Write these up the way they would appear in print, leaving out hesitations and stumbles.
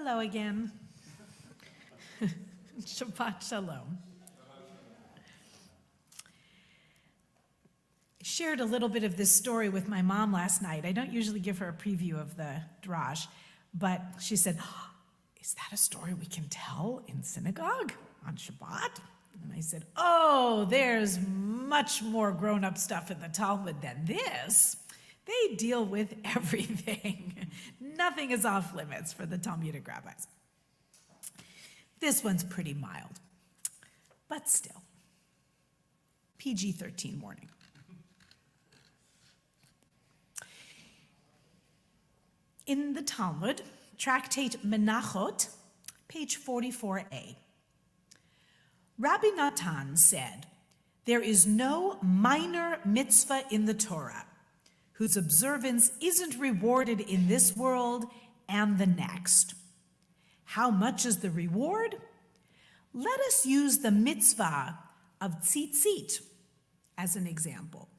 Hello again. Shabbat Shalom. I shared a little bit of this story with my mom last night. I don't usually give her a preview of the Drash, but she said, "Oh, is that a story we can tell in synagogue on Shabbat?" And I said, "Oh, there's much more grown-up stuff in the Talmud than this. They deal with everything. Nothing is off limits for the Talmudic rabbis. This one's pretty mild, but still. PG-13 warning. In the Talmud, tractate Menachot, page 44a, Rabbi Natan said, "There is no minor mitzvah in the Torah whose observance isn't rewarded in this world and the next. How much is the reward? Let us use the mitzvah of Tzitzit as an example."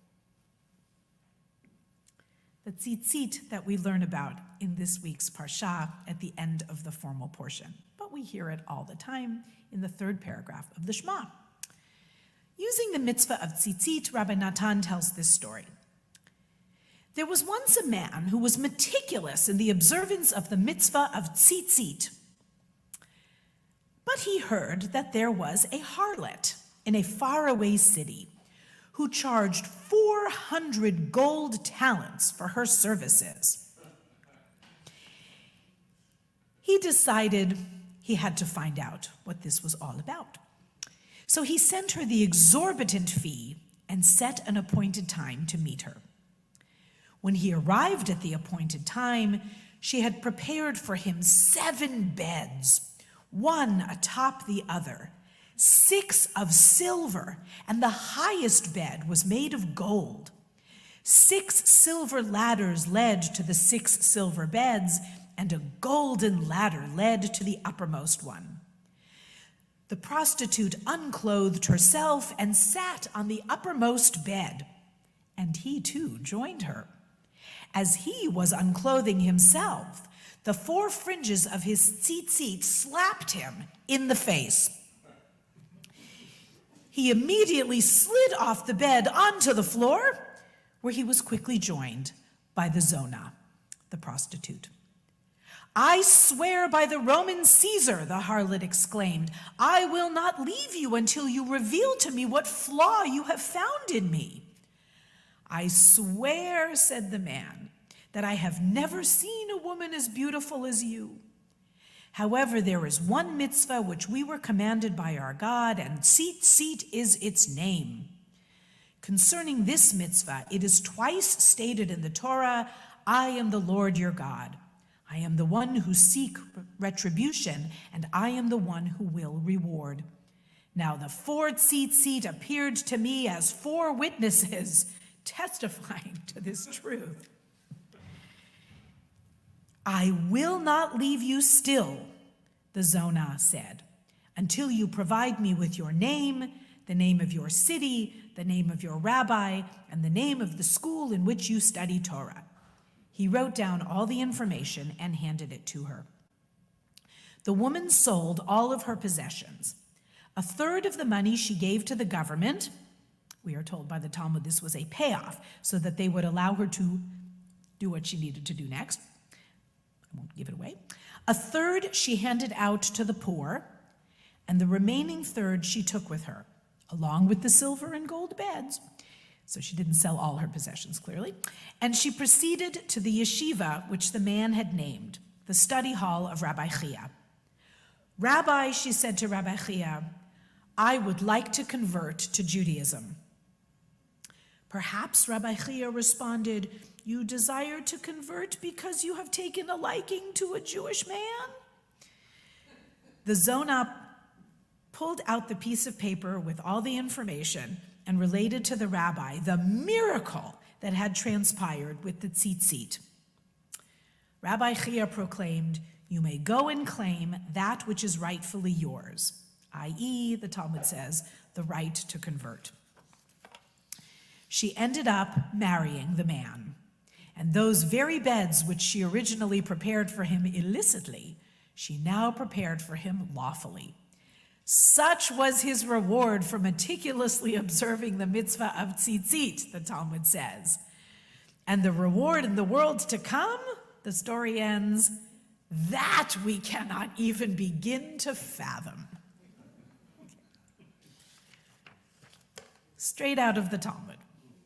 The Tzitzit that we learn about in this week's Parsha at the end of the formal portion, but we hear it all the time in the third paragraph of the Shema. Using the mitzvah of Tzitzit, Rabbi Natan tells this story. There was once a man who was meticulous in the observance of the mitzvah of Tzitzit. But he heard that there was a harlot in a faraway city who charged 400 gold talents for her services. He decided he had to find out what this was all about. So he sent her the exorbitant fee and set an appointed time to meet her. When he arrived at the appointed time, she had prepared for him 7 beds, one atop the other, 6 of silver, and the highest bed was made of gold. 6 silver ladders led to the 6 silver beds, and a golden ladder led to the uppermost one. The prostitute unclothed herself and sat on the uppermost bed, and he too joined her. As he was unclothing himself, the 4 fringes of his tzitzit slapped him in the face. He immediately slid off the bed onto the floor, where he was quickly joined by the Zonah, the prostitute. "I swear by the Roman Caesar," the harlot exclaimed, "I will not leave you until you reveal to me what flaw you have found in me." "I swear," said the man, "that I have never seen a woman as beautiful as you. However, there is one mitzvah which we were commanded by our God, and tzitzit is its name. Concerning this mitzvah, it is twice stated in the Torah, 'I am the Lord your God. I am the one who seeks retribution, and I am the one who will reward.' Now the 4 tzitzit appeared to me as 4 witnesses, testifying to this truth. I will not leave you still," the Zonah said, "until you provide me with your name, the name of your city, the name of your rabbi, and the name of the school in which you study Torah." He wrote down all the information and handed it to her. The woman sold all of her possessions. 1/3 of the money she gave to the government. We are told by the Talmud this was a payoff so that they would allow her to do what she needed to do next. I won't give it away. 1/3 she handed out to the poor, and the remaining 1/3 she took with her, along with the silver and gold beds. So she didn't sell all her possessions, clearly. And she proceeded to the yeshiva, which the man had named, the study hall of Rabbi Chia. "Rabbi," she said to Rabbi Chia, "I would like to convert to Judaism." "Perhaps," Rabbi Chia responded, "you desire to convert because you have taken a liking to a Jewish man?" The Zonah pulled out the piece of paper with all the information and related to the rabbi the miracle that had transpired with the tzitzit. Rabbi Chia proclaimed, "You may go and claim that which is rightfully yours," i.e., the Talmud says, the right to convert. She ended up marrying the man, and those very beds which she originally prepared for him illicitly, She now prepared for him lawfully. Such was his reward for meticulously observing the mitzvah of tzitzit, the Talmud says. And the reward in the world to come, the story ends, that we cannot even begin to fathom. Straight out of the Talmud.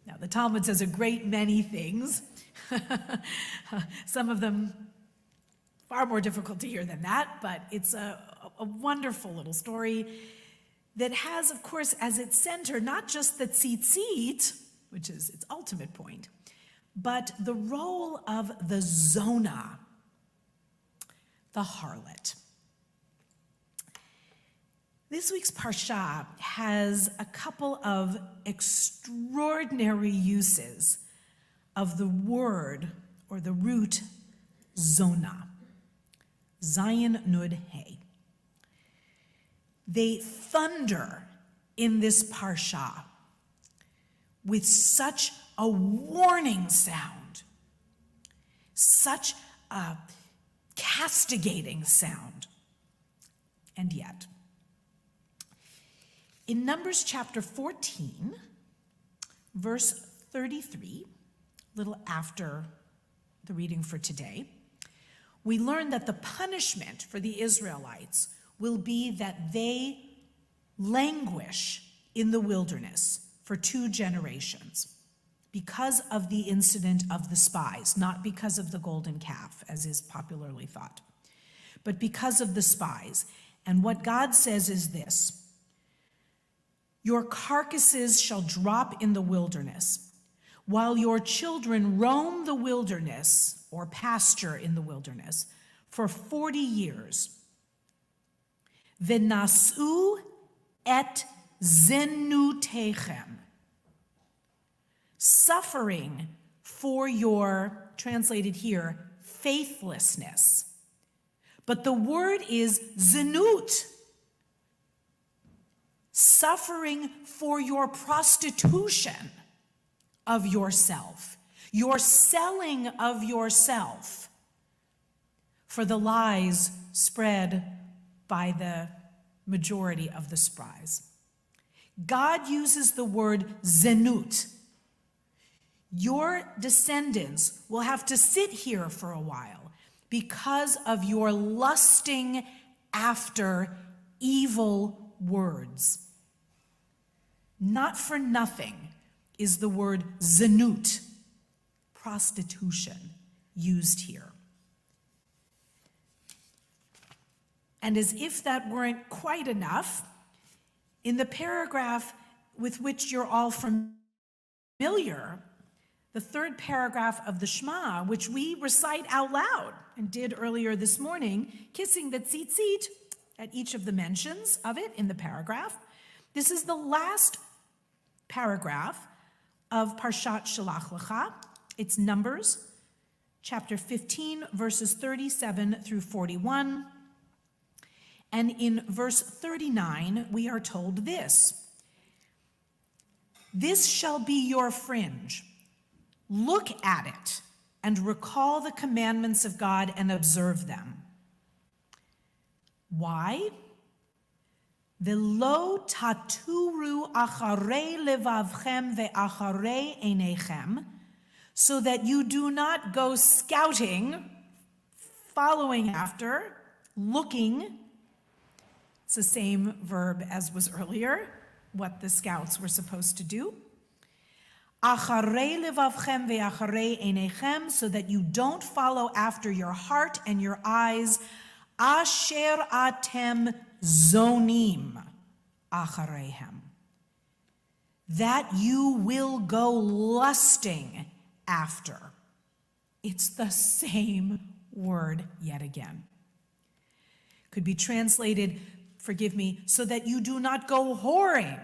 Now, the Talmud says a great many things. Some of them far more difficult to hear than that, but it's a wonderful little story that has, of course, as its center, not just the tzitzit, which is its ultimate point, but the role of the Zonah, the harlot. This week's Parsha has a couple of extraordinary uses of the word or the root Zonah, Zayin Nud Hey. They thunder in this Parsha with such a warning sound, such a castigating sound. And yet, in Numbers chapter 14, verse 33, a little after the reading for today, we learn that the punishment for the Israelites will be that they languish in the wilderness for 2 generations because of the incident of the spies, not because of the golden calf, as is popularly thought, but because of the spies. And what God says is this: your carcasses shall drop in the wilderness, while your children roam the wilderness or pasture in the wilderness for 40 years. V'nasu et zenutechem. Suffering for your, translated here, faithlessness. But the word is zenut. Suffering for your prostitution of yourself, your selling of yourself for the lies spread by the majority of the spies. God uses the word zenut. Your descendants will have to sit here for a while because of your lusting after evil words. Not for nothing is the word zenut, prostitution, used here. And as if that weren't quite enough, in the paragraph with which you're all familiar, the 3rd paragraph of the Shema, which we recite out loud and did earlier this morning, kissing the tzitzit at each of the mentions of it in the paragraph. This is the last paragraph of Parshat Shalach Lecha. It's Numbers, chapter 15, verses 37 through 41. And in verse 39, we are told this: this shall be your fringe. Look at it and recall the commandments of God and observe them. Why? V'lo taturu acharei levavchem ve'acharei einechem, so that you do not go scouting, following after, looking. It's the same verb as was earlier, what the scouts were supposed to do. Acharei levavchem ve'acharei einechem, so that you don't follow after your heart and your eyes. Asher atem zonim achareihem, that you will go lusting after. It's the same word yet again. Could be translated, forgive me, so that you do not go whoring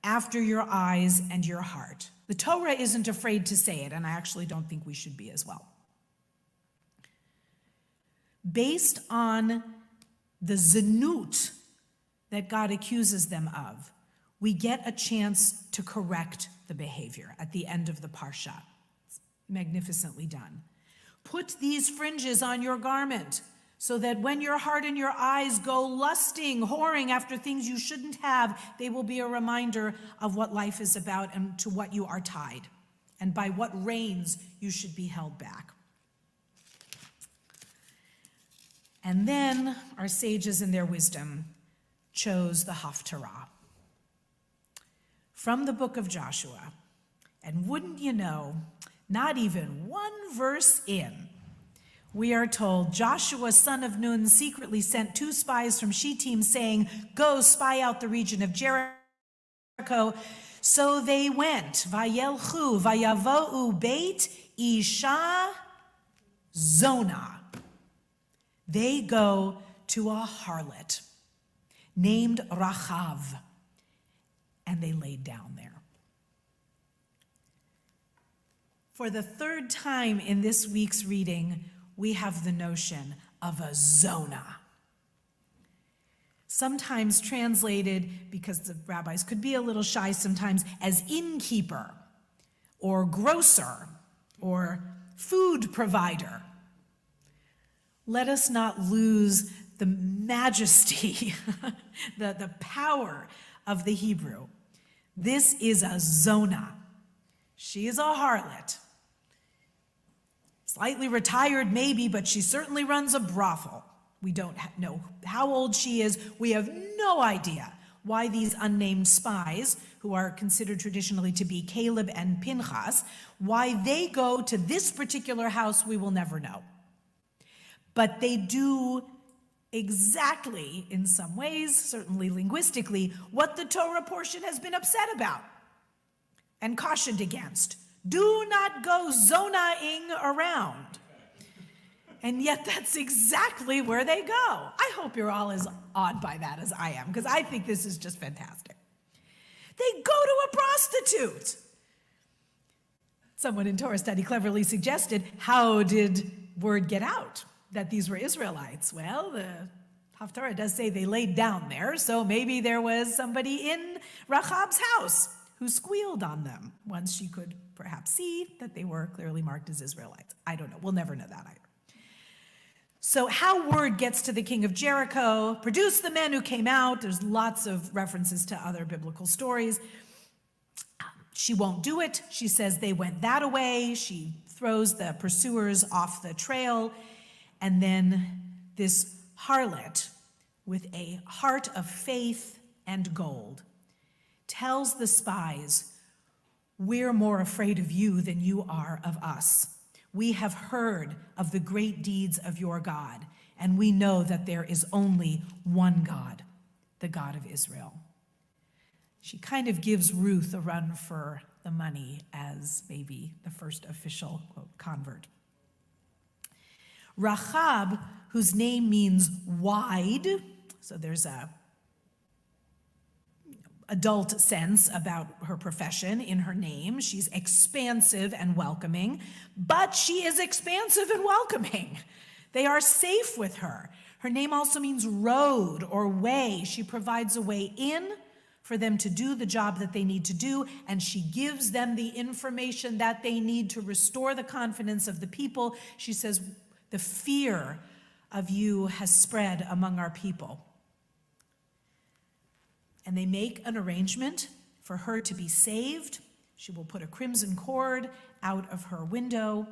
after your eyes and your heart. The Torah isn't afraid to say it, and I actually don't think we should be as well. Based on the zenut that God accuses them of, we get a chance to correct the behavior at the end of the Parsha. It's magnificently done. Put these fringes on your garment so that when your heart and your eyes go lusting, whoring after things you shouldn't have, they will be a reminder of what life is about and to what you are tied, and by what reins you should be held back. And then our sages in their wisdom chose the Haftarah from the book of Joshua. And wouldn't you know, not even one verse in, we are told Joshua, son of Nun, secretly sent 2 spies from Shittim, saying, "Go spy out the region of Jericho." So they went, Vayelchu, Vayavo'u Beit Isha Zonah. They go to a harlot named Rachav, and they laid down there. For the 3rd time in this week's reading, we have the notion of a Zonah. Sometimes translated, because the rabbis could be a little shy sometimes, as innkeeper or grocer or food provider. Let us not lose the majesty, the power of the Hebrew. This is a Zonah. She is a harlot. Slightly retired maybe, but she certainly runs a brothel. We don't know how old she is. We have no idea why these unnamed spies, who are considered traditionally to be Caleb and Pinchas, why they go to this particular house, we will never know. But they do exactly, in some ways, certainly linguistically, what the Torah portion has been upset about and cautioned against. Do not go zonahing around. And yet that's exactly where they go. I hope you're all as awed by that as I am, because I think this is just fantastic. They go to a prostitute. Someone in Torah study cleverly suggested, how did word get out that these were Israelites? Well, the Haftarah does say they laid down there, so maybe there was somebody in Rachab's house who squealed on them once she could perhaps see that they were clearly marked as Israelites. I don't know. We'll never know that either. So how word gets to the king of Jericho, produce the men who came out. There's lots of references to other biblical stories. She won't do it. She says they went that way. She throws the pursuers off the trail. And then this harlot, with a heart of faith and gold, tells the spies, "We're more afraid of you than you are of us. We have heard of the great deeds of your God, and we know that there is only one God, the God of Israel." She kind of gives Ruth a run for the money as maybe the first official, quote, convert. Rachab, whose name means wide, so there's a adult sense about her profession in her name. She's expansive and welcoming, but she is expansive and welcoming. They are safe with her. Her name also means road or way. She provides a way in for them to do the job that they need to do, and she gives them the information that they need to restore the confidence of the people. She says, "The fear of you has spread among our people." And they make an arrangement for her to be saved. She will put a crimson cord out of her window,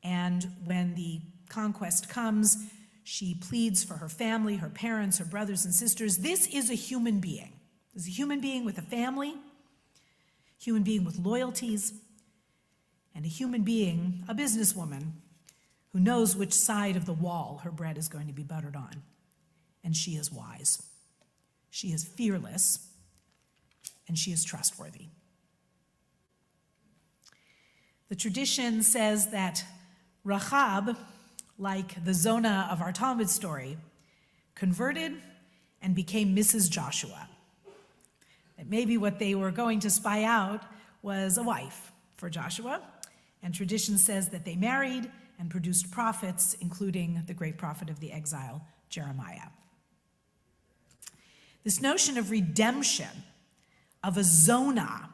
and when the conquest comes, she pleads for her family, her parents, her brothers and sisters. This is a human being. This is a human being with a family, human being with loyalties, and a human being, a businesswoman, who knows which side of the wall her bread is going to be buttered on. And she is wise. She is fearless, and she is trustworthy. The tradition says that Rachab, like the Zonah of our Tamid story, converted and became Mrs. Joshua. That maybe what they were going to spy out was a wife for Joshua, and tradition says that they married and produced prophets, including the great prophet of the exile, Jeremiah. This notion of redemption, of a Zonah,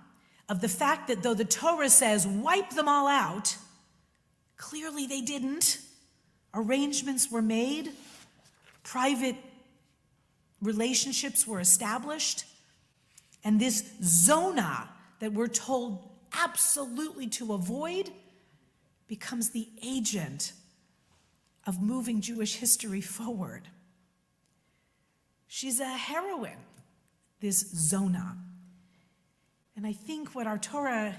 of the fact that though the Torah says wipe them all out, clearly they didn't. Arrangements were made private relationships were established, and this Zonah that we're told absolutely to avoid becomes the agent of moving Jewish history forward. She's a heroine, this Zonah. And I think what our Torah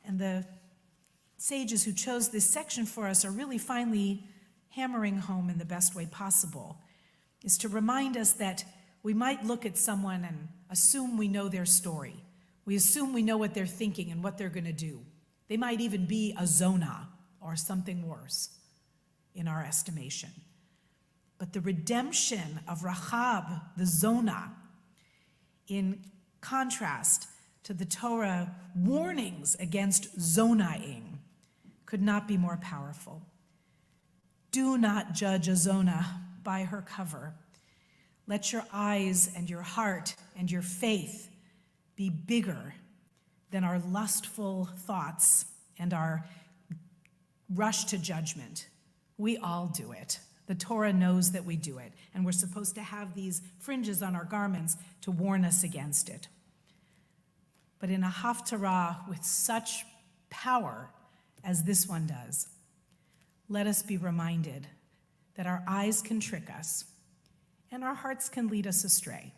and the sages who chose this section for us are really finally hammering home in the best way possible, is to remind us that we might look at someone and assume we know their story. We assume we know what they're thinking and what they're going to do. They might even be a Zonah or something worse in our estimation. But the redemption of Rahab, the Zonah, in contrast to the Torah warnings against Zonahing, could not be more powerful. Do not judge a Zonah by her cover. Let your eyes and your heart and your faith be bigger than our lustful thoughts and our rush to judgment. We all do it. The Torah knows that we do it, and we're supposed to have these fringes on our garments to warn us against it. But in a haftarah with such power as this one does, let us be reminded that our eyes can trick us and our hearts can lead us astray.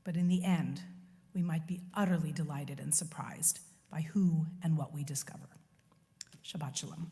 But in the end, we might be utterly delighted and surprised by who and what we discover. Shabbat Shalom.